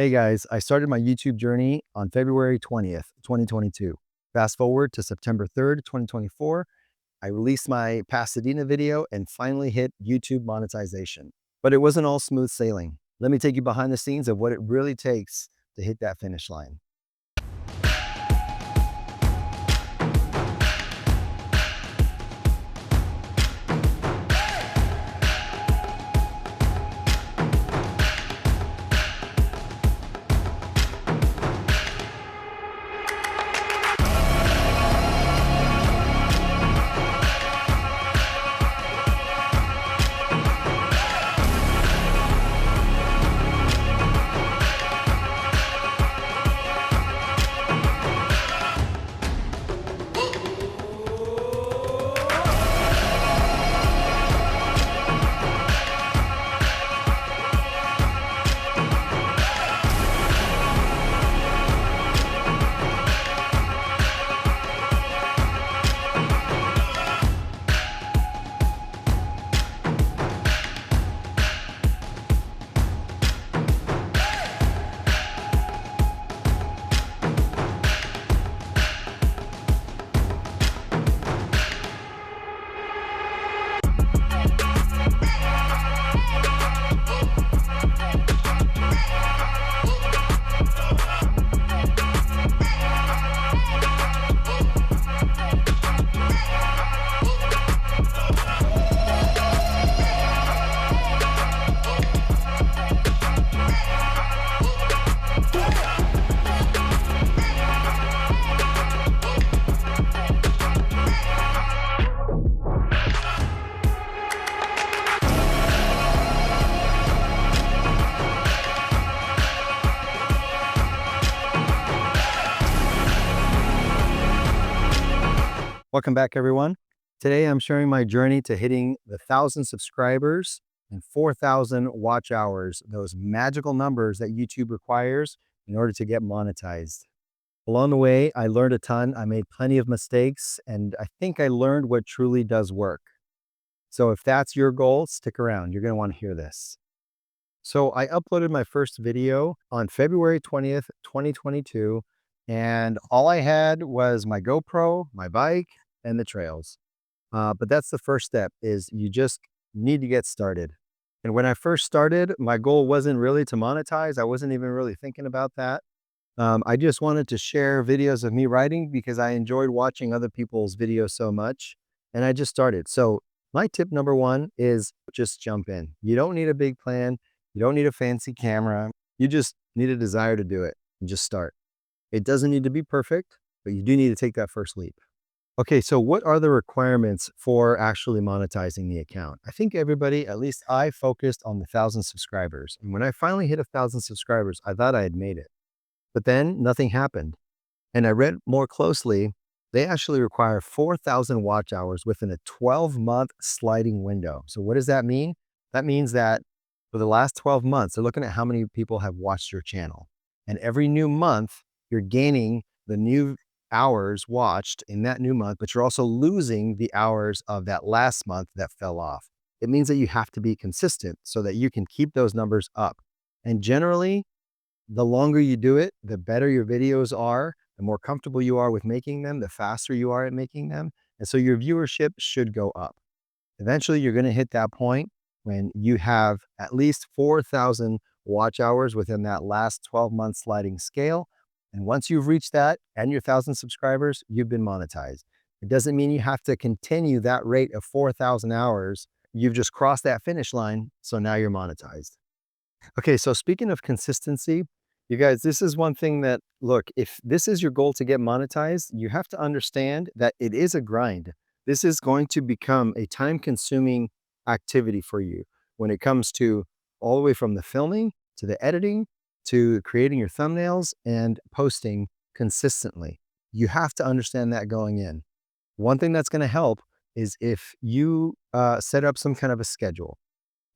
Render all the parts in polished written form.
Hey guys, I started my YouTube journey on February 20th, 2022. Fast forward to September 3rd, 2024, I released my Pasadena video and finally hit YouTube monetization. But it wasn't all smooth sailing. Let me take you behind the scenes of what it really takes to hit that finish line. Welcome back, everyone. Today, I'm sharing my journey to hitting the 1,000 subscribers and 4,000 watch hours, those magical numbers that YouTube requires in order to get monetized. Along the way, I learned a ton. I made plenty of mistakes, and I think I learned what truly does work. So if that's your goal, stick around. You're going to want to hear this. So I uploaded my first video on February 20th, 2022, and all I had was my GoPro, my bike, and the trails. But that's the first step is you just need to get started. And when I first started, my goal wasn't really to monetize. I wasn't even really thinking about that. I just wanted to share videos of me riding because I enjoyed watching other people's videos so much. And I just started. So my tip number one is just jump in. You don't need a big plan. You don't need a fancy camera. You just need a desire to do it and just start. It doesn't need to be perfect, but you do need to take that first leap. Okay, so what are the requirements for actually monetizing the account? I think everybody, at least I focused on the 1,000 subscribers. And when I finally hit 1,000 subscribers, I thought I had made it. But then nothing happened. And I read more closely, they actually require 4,000 watch hours within a 12-month sliding window. So what does that mean? That means that for the last 12 months, they're looking at how many people have watched your channel. And every new month, you're gaining the new hours watched in that new month, but you're also losing the hours of that last month that fell off. It means that you have to be consistent so that you can keep those numbers up. And generally, the longer you do it, the better your videos are, the more comfortable you are with making them, the faster you are at making them. And so your viewership should go up. Eventually, you're going to hit that point when you have at least 4,000 watch hours within that last 12-month sliding scale. And once you've reached that and your 1,000 subscribers, you've been monetized. It doesn't mean you have to continue that rate of 4,000 hours. You've just crossed that finish line, so now you're monetized. Okay, so speaking of consistency, you guys, this is one thing that, look, if this is your goal to get monetized, you have to understand that it is a grind. This is going to become a time-consuming activity for you when it comes to all the way from the filming to the editing to creating your thumbnails and posting consistently. You have to understand that going in. One thing that's going to help is if you set up some kind of a schedule.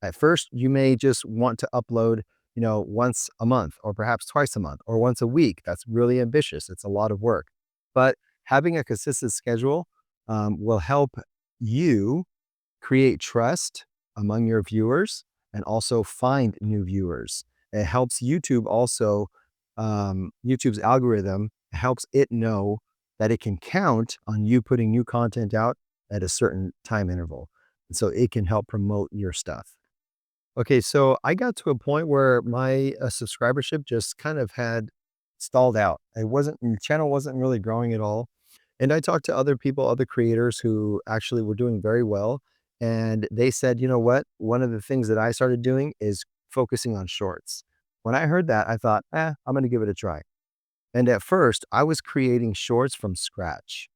At first, you may just want to upload, once a month or perhaps twice a month or once a week. That's really ambitious. It's a lot of work. But having a consistent schedule will help you create trust among your viewers and also find new viewers. It helps YouTube also, YouTube's algorithm helps it know that it can count on you putting new content out at a certain time interval. And so it can help promote your stuff. Okay, so I got to a point where my subscribership just kind of had stalled out. The channel wasn't really growing at all. And I talked to other people, other creators who actually were doing very well. And they said, you know what? One of the things that I started doing is focusing on shorts. When I heard that, I thought, I'm going to give it a try. And at first, I was creating shorts from scratch.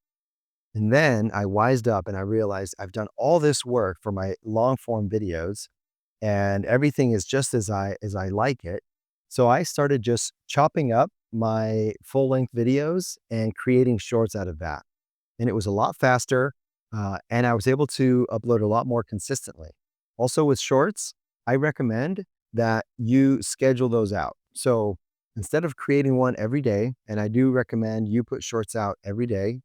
And then I wised up and I realized I've done all this work for my long form videos and everything is just as I like it. So I started just chopping up my full length videos and creating shorts out of that. And it was a lot faster, and I was able to upload a lot more consistently. Also with shorts, I recommend that you schedule those out. So instead of creating one every day, and I do recommend you put shorts out every day,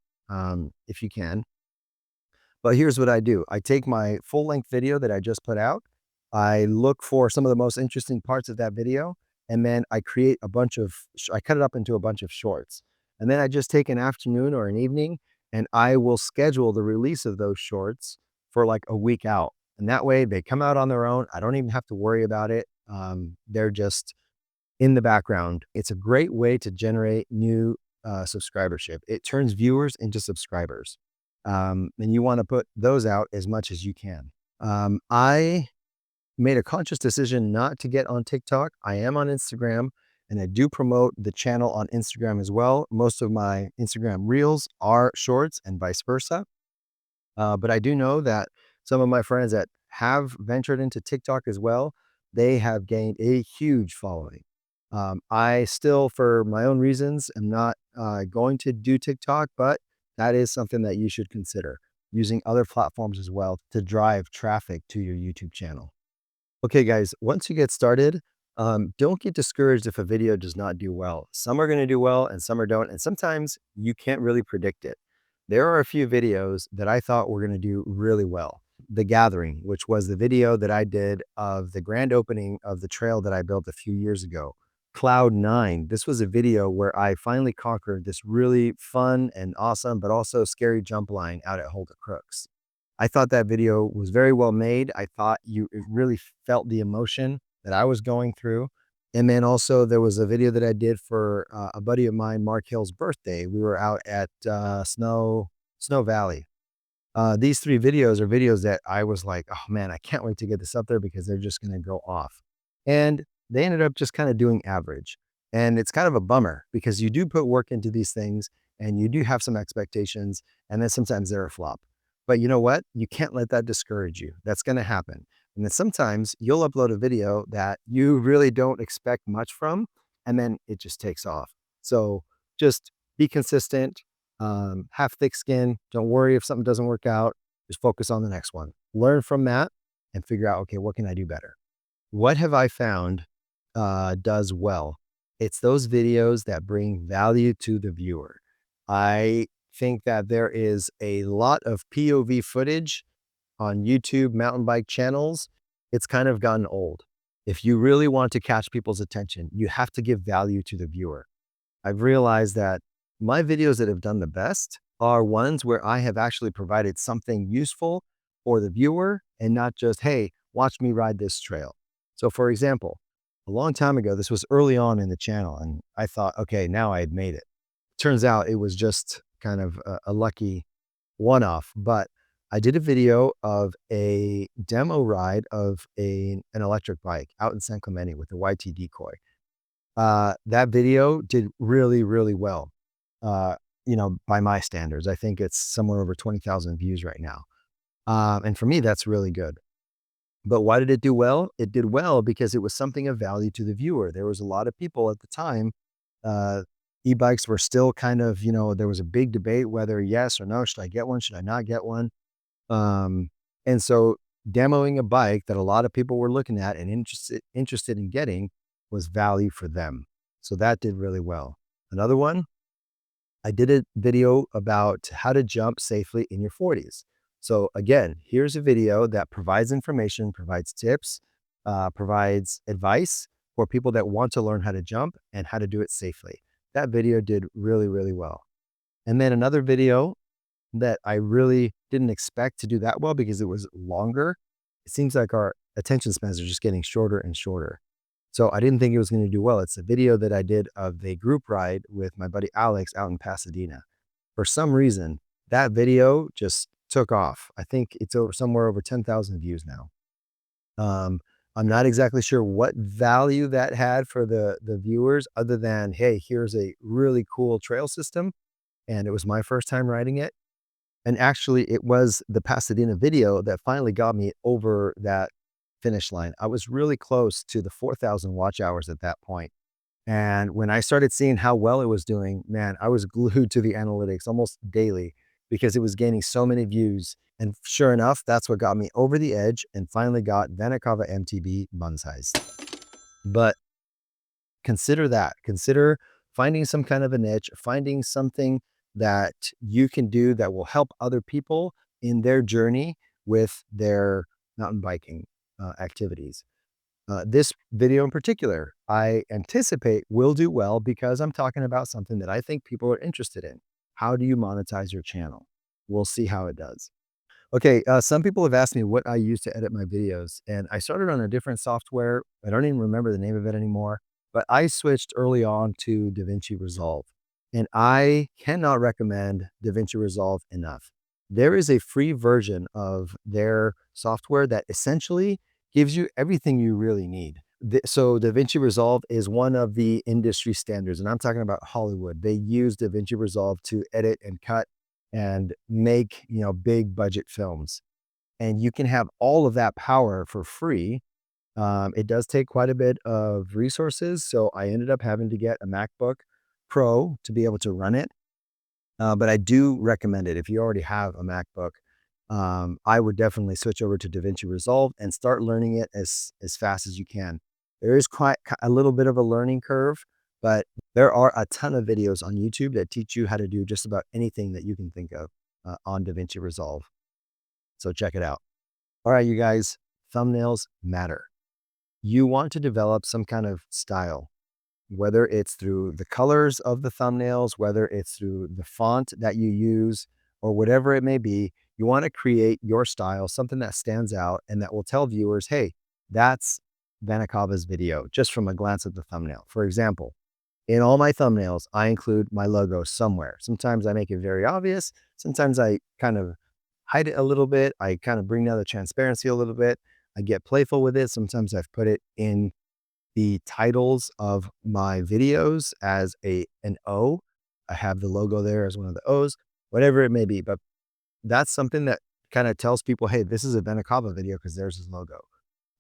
if you can, but here's what I do. I take my full length video that I just put out. I look for some of the most interesting parts of that video, and then I create I cut it up into a bunch of shorts. And then I just take an afternoon or an evening and I will schedule the release of those shorts for like a week out. And that way they come out on their own. I don't even have to worry about it. They're just in the background. It's a great way to generate new subscribership. It turns viewers into subscribers. And you want to put those out as much as you can. I made a conscious decision not to get on TikTok. I am on Instagram and I do promote the channel on Instagram as well. Most of my Instagram reels are shorts and vice versa. But I do know that some of my friends that have ventured into TikTok as well, they have gained a huge following. I still, for my own reasons, am not going to do TikTok, but that is something that you should consider using other platforms as well to drive traffic to your YouTube channel. Okay, guys, once you get started, don't get discouraged if a video does not do well. Some are going to do well and some are don't. And sometimes you can't really predict it. There are a few videos that I thought were going to do really well. The Gathering, which was the video that I did of the grand opening of the trail that I built a few years ago. Cloud 9, this was a video where I finally conquered this really fun and awesome, but also scary jump line out at Holder Crooks. I thought that video was very well made. I thought it really felt the emotion that I was going through. And then also there was a video that I did for a buddy of mine, Mark Hill's birthday. We were out at Snow Valley. These three videos are videos that I was like, oh man, I can't wait to get this up there because they're just going to go off. And they ended up just kind of doing average. And it's kind of a bummer because you do put work into these things and you do have some expectations, and then sometimes they're a flop. But you know what? You can't let that discourage you. That's going to happen. And then sometimes you'll upload a video that you really don't expect much from, and then it just takes off. So just be consistent, have thick skin. Don't worry if something doesn't work out. Just focus on the next one. Learn from that and figure out, okay, what can I do better? What have I found does well? It's those videos that bring value to the viewer. I think that there is a lot of POV footage on YouTube mountain bike channels. It's kind of gotten old. If you really want to catch people's attention, you have to give value to the viewer. I've realized that my videos that have done the best are ones where I have actually provided something useful for the viewer and not just, hey, watch me ride this trail. So for example, a long time ago, this was early on in the channel, and I thought, okay, now I had made it. Turns out it was just kind of a lucky one-off, but I did a video of a demo ride of an electric bike out in San Clemente with the YT decoy. That video did really, really well. Uh, by my standards, I think it's somewhere over 20,000 views right now. And for me, that's really good. But why did it do well? It did well because it was something of value to the viewer. There was a lot of people at the time. E-bikes were still kind of, there was a big debate whether yes or no, should I get one? Should I not get one? And so demoing a bike that a lot of people were looking at and interested in getting was value for them. So that did really well. Another one, I did a video about how to jump safely in your 40s. So again, here's a video that provides information, provides tips, provides advice for people that want to learn how to jump and how to do it safely. That video did really, really well. And then another video that I really didn't expect to do that well because it was longer. It seems like our attention spans are just getting shorter and shorter. So I didn't think it was going to do well. It's a video that I did of a group ride with my buddy Alex out in Pasadena. For some reason, that video just took off. I think it's over somewhere over 10,000 views now. I'm not exactly sure what value that had for the viewers other than, hey, here's a really cool trail system. And it was my first time riding it. And actually, it was the Pasadena video that finally got me over that finish line. I was really close to the 4,000 watch hours at that point. And when I started seeing how well it was doing, man, I was glued to the analytics almost daily because it was gaining so many views. And sure enough, that's what got me over the edge and finally got Vanakava MTB monetized. But consider that. Consider finding some kind of a niche, finding something that you can do that will help other people in their journey with their mountain biking activities. This video in particular, I anticipate will do well because I'm talking about something that I think people are interested in. How do you monetize your channel? We'll see how it does. Okay, some people have asked me what I use to edit my videos, and I started on a different software. I don't even remember the name of it anymore, but I switched early on to DaVinci Resolve, and I cannot recommend DaVinci Resolve enough. There is a free version of their software that essentially gives you everything you really need. So DaVinci Resolve is one of the industry standards, and I'm talking about Hollywood. They use DaVinci Resolve to edit and cut and make, big budget films. And you can have all of that power for free. It does take quite a bit of resources. So I ended up having to get a MacBook Pro to be able to run it. But I do recommend it. If you already have a MacBook, I would definitely switch over to DaVinci Resolve and start learning it as fast as you can. There is quite a little bit of a learning curve, but there are a ton of videos on YouTube that teach you how to do just about anything that you can think of on DaVinci Resolve. So check it out. All right, you guys, thumbnails matter. You want to develop some kind of style, whether it's through the colors of the thumbnails, whether it's through the font that you use, or whatever it may be. You want to create your style, something that stands out and that will tell viewers, hey, that's Vanakava's video, just from a glance at the thumbnail. For example, in all my thumbnails, I include my logo somewhere. Sometimes I make it very obvious. Sometimes I kind of hide it a little bit. I kind of bring down the transparency a little bit. I get playful with it. Sometimes I've put it in the titles of my videos as an O. I have the logo there as one of the O's, whatever it may be. But that's something that kind of tells people, hey, this is a Vanakava video because there's his logo.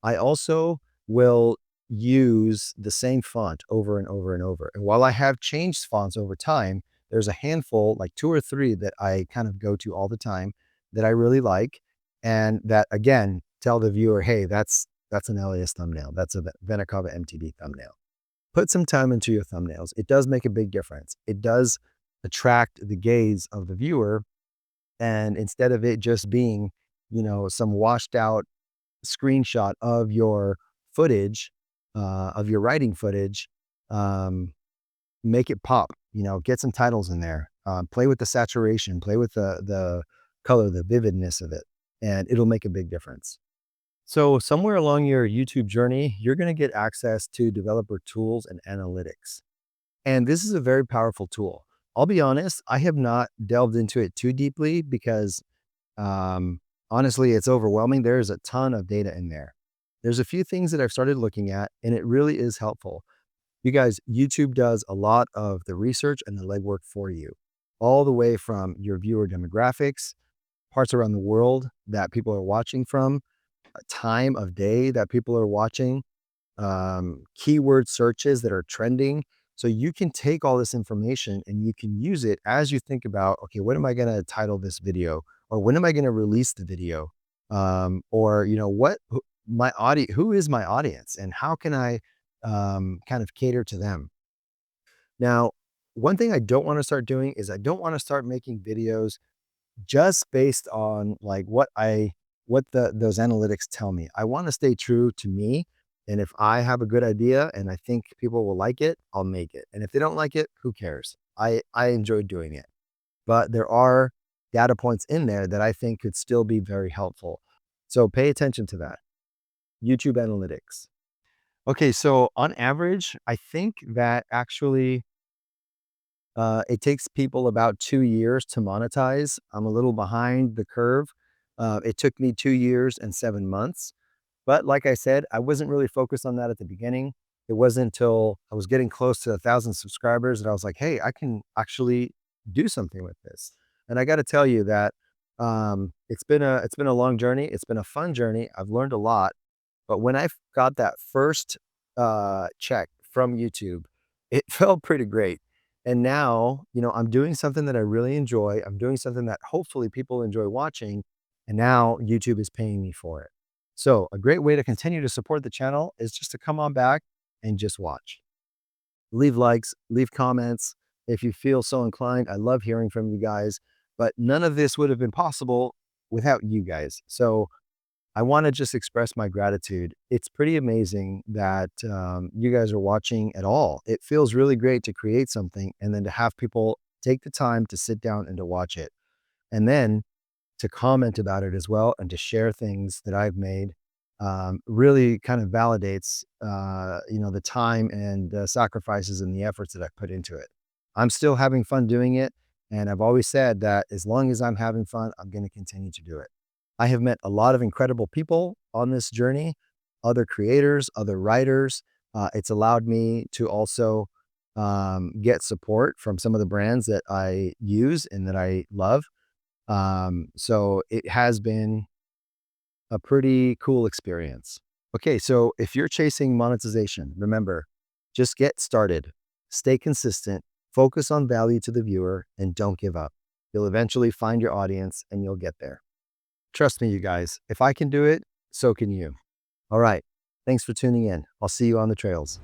I also will use the same font over and over and over. And while I have changed fonts over time, there's a handful, like 2 or 3 that I kind of go to all the time that I really like. And that, again, tell the viewer, hey, that's an LAS thumbnail. That's a Vanakava MTB thumbnail. Put some time into your thumbnails. It does make a big difference. It does attract the gaze of the viewer. And instead of it just being, some washed out screenshot of your footage, of your writing footage, make it pop, get some titles in there, play with the saturation, play with the color, the vividness of it, and it'll make a big difference. So somewhere along your YouTube journey, you're going to get access to developer tools and analytics. And this is a very powerful tool. I'll be honest, I have not delved into it too deeply because honestly, it's overwhelming. There's a ton of data in there. There's a few things that I've started looking at, and it really is helpful. You guys, YouTube does a lot of the research and the legwork for you, all the way from your viewer demographics, parts around the world that people are watching from, a time of day that people are watching, keyword searches that are trending. So you can take all this information and you can use it as you think about, okay, what am I going to title this video? Or when am I going to release the video? Or, who is my audience and how can I kind of cater to them? Now, one thing I don't want to start doing is I don't want to start making videos just based on like what those analytics tell me. I want to stay true to me And if I have a good idea and I think people will like it, I'll make it. And if they don't like it, who cares? I enjoy doing it. But there are data points in there that I think could still be very helpful. So pay attention to that. YouTube analytics. Okay, so on average, I think that actually it takes people about 2 years to monetize. I'm a little behind the curve. It took me 2 years and 7 months. But like I said, I wasn't really focused on that at the beginning. It wasn't until I was getting close to 1,000 subscribers that I was like, hey, I can actually do something with this. And I got to tell you that it's been a long journey. It's been a fun journey. I've learned a lot. But when I got that first check from YouTube, it felt pretty great. And now, I'm doing something that I really enjoy. I'm doing something that hopefully people enjoy watching. And now YouTube is paying me for it. So a great way to continue to support the channel is just to come on back and just watch. Leave likes, leave comments if you feel so inclined. I love hearing from you guys, but none of this would have been possible without you guys. So I want to just express my gratitude. It's pretty amazing that you guys are watching at all. It feels really great to create something and then to have people take the time to sit down and to watch it. And then to comment about it as well and to share things that I've made really kind of validates, the time and sacrifices and the efforts that I've put into it. I'm still having fun doing it. And I've always said that as long as I'm having fun, I'm going to continue to do it. I have met a lot of incredible people on this journey, other creators, other writers. It's allowed me to also get support from some of the brands that I use and that I love. So it has been a pretty cool experience. Okay, so if you're chasing monetization, remember, just get started, stay consistent, focus on value to the viewer, and don't give up. You'll eventually find your audience and you'll get there. Trust me, you guys, if I can do it, so can you. All right, thanks for tuning in. I'll see you on the trails.